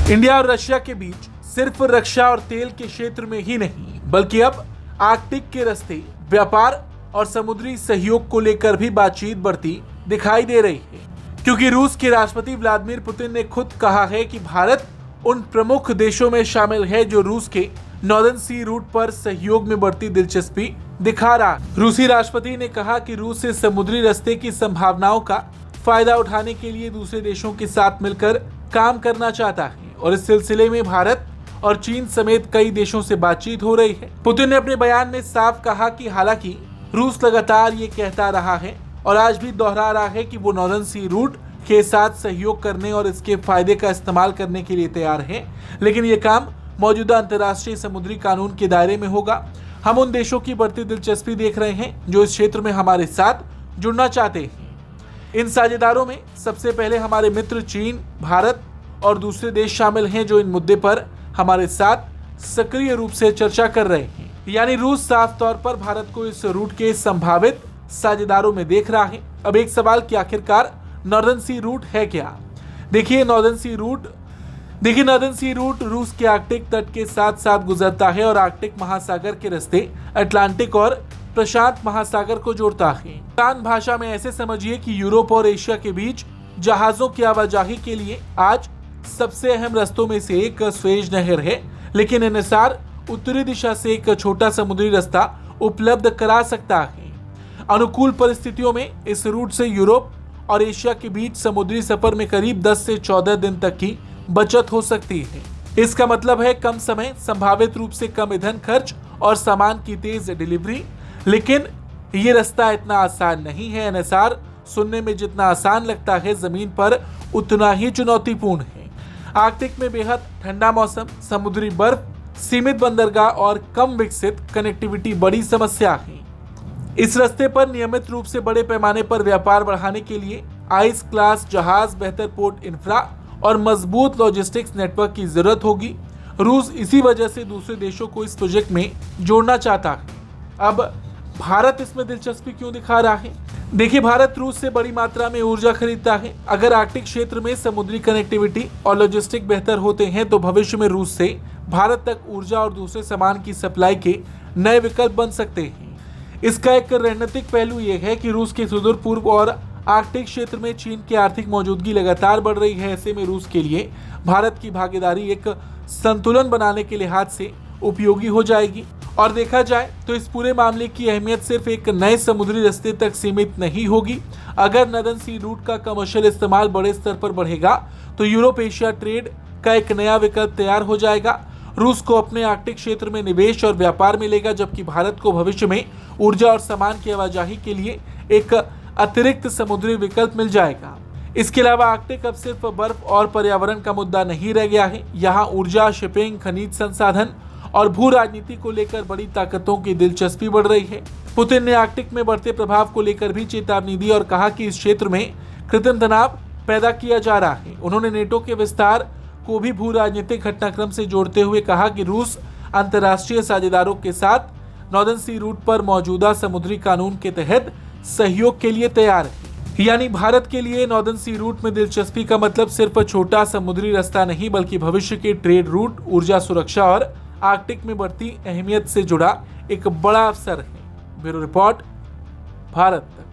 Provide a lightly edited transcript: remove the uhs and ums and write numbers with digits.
India और Russia के बीच सिर्फ रक्षा और तेल के क्षेत्र में ही नहीं बल्कि अब आर्कटिक के रास्ते, व्यापार और समुद्री सहयोग को लेकर भी बातचीत बढ़ती दिखाई दे रही है, क्योंकि रूस के राष्ट्रपति व्लादिमीर पुतिन ने खुद कहा है कि भारत उन प्रमुख देशों में शामिल है जो रूस के नॉर्दर्न सी रूट पर सहयोग में बढ़ती दिलचस्पी दिखा रहा है। रूसी राष्ट्रपति ने कहा कि रूस से समुद्री रास्ते की संभावनाओं का फायदा उठाने के लिए दूसरे देशों के साथ मिलकर काम करना चाहता है और इस सिलसिले में भारत और चीन समेत कई देशों से बातचीत हो रही है। पुतिन ने अपने बयान में साफ कहा कि हालांकि रूस लगातार ये कहता रहा है और आज भी दोहरा रहा है कि वो नॉर्दर्न सी रूट के साथ सहयोग करने और इसके फायदे का इस्तेमाल करने के लिए तैयार है, लेकिन ये काम मौजूदा अंतर्राष्ट्रीय समुद्री कानून के दायरे में होगा। हम उन देशों की बढ़ती दिलचस्पी देख रहे हैं जो इस क्षेत्र में हमारे साथ जुड़ना चाहते हैं। इन साझेदारों में सबसे पहले हमारे मित्र चीन, भारत और दूसरे देश शामिल हैं जो इन मुद्दे पर हमारे साथ सक्रिय रूप से चर्चा कर रहे हैं। यानी रूस साफ तौर पर भारत को इस रूट के संभावित साझेदारों में देख रहा है। अब एक सवाल कि आखिरकार नॉर्दर्न सी रूट है क्या? देखिए नॉर्दर्न सी रूट रूस के आर्कटिक तट के साथ साथ गुजरता है और आर्कटिक महासागर के रास्ते अटलांटिक और प्रशांत महासागर को जोड़ता है। आसान भाषा में ऐसे समझिए कि यूरोप और एशिया के बीच जहाजों की आवाजाही के लिए आज सबसे अहम रास्तों में से एक स्वेज नहर है, लेकिन एनएसआर उत्तरी दिशा से एक छोटा समुद्री रास्ता उपलब्ध करा सकता है। अनुकूल परिस्थितियों में इस रूट से यूरोप और एशिया के बीच समुद्री सफर में करीब 10 से 14 दिन तक की बचत हो सकती है। इसका मतलब है कम समय, संभावित रूप से कम ईंधन खर्च और सामान की तेज डिलीवरी। लेकिन ये रास्ता इतना आसान नहीं है। एनएसआर सुनने में जितना आसान लगता है, जमीन पर उतना ही चुनौतीपूर्ण है। आर्कटिक में बेहद ठंडा मौसम, समुद्री बर्फ, सीमित बंदरगाह और कम विकसित कनेक्टिविटी बड़ी समस्या है। इस रास्ते पर नियमित रूप से बड़े पैमाने पर व्यापार बढ़ाने के लिए आइस क्लास जहाज, बेहतर पोर्ट इंफ्रा और मजबूत लॉजिस्टिक्स नेटवर्क की जरूरत होगी। रूस इसी वजह से दूसरे देशों को इस प्रोजेक्ट में जोड़ना चाहता है। अब भारत इसमें दिलचस्पी क्यों दिखा रहा है? देखिए, भारत रूस से बड़ी मात्रा में ऊर्जा खरीदता है। अगर आर्कटिक क्षेत्र में समुद्री कनेक्टिविटी और लॉजिस्टिक बेहतर होते हैं तो भविष्य में रूस से भारत तक ऊर्जा और दूसरे सामान की सप्लाई के नए विकल्प बन सकते हैं। इसका एक रणनीतिक पहलू यह है कि रूस के सुदूर पूर्व और आर्कटिक क्षेत्र में चीन की आर्थिक मौजूदगी लगातार बढ़ रही है। ऐसे में रूस के लिए भारत की भागीदारी एक संतुलन बनाने के लिहाज से उपयोगी हो जाएगी। और देखा जाए तो इस पूरे मामले की अहमियत सिर्फ एक नए समुद्री रास्ते तक सीमित नहीं होगी। अगर नॉर्दर्न सी रूट का कमर्शियल इस्तेमाल बड़े स्तर पर बढ़ेगा तो यूरोप एशिया ट्रेड का एक नया विकल्प तैयार हो जाएगा। रूस को अपने आर्कटिक क्षेत्र में निवेश और व्यापार मिलेगा, जबकि भारत को भविष्य में ऊर्जा और सामान की आवाजाही के लिए एक अतिरिक्त समुद्री विकल्प मिल जाएगा। इसके अलावा आर्कटिक अब सिर्फ बर्फ और पर्यावरण का मुद्दा नहीं रह गया है। यहाँ ऊर्जा, शिपिंग, खनिज संसाधन और भू राजनीति को लेकर बड़ी ताकतों की दिलचस्पी बढ़ रही है। पुतिन ने आर्कटिक में बढ़ते प्रभाव को लेकर भी चेतावनी दी और कहा कि इस क्षेत्र में कृत्रिम तनाव पैदा किया जा रहा है। उन्होंने नेटो के विस्तार को भी भू राजनीतिक घटनाक्रम से जोड़ते हुए कहा कि रूस अंतर्राष्ट्रीय साझेदारों के साथ नॉर्दर्न सी रूट पर मौजूदा समुद्री कानून के तहत सहयोग के लिए तैयार है। यानी भारत के लिए नॉर्दर्न सी रूट में दिलचस्पी का मतलब सिर्फ छोटा समुद्री रास्ता नहीं बल्कि भविष्य के ट्रेड रूट, ऊर्जा सुरक्षा और आर्कटिक में बढ़ती अहमियत से जुड़ा एक बड़ा अवसर है। ब्यूरो रिपोर्ट, भारत तक।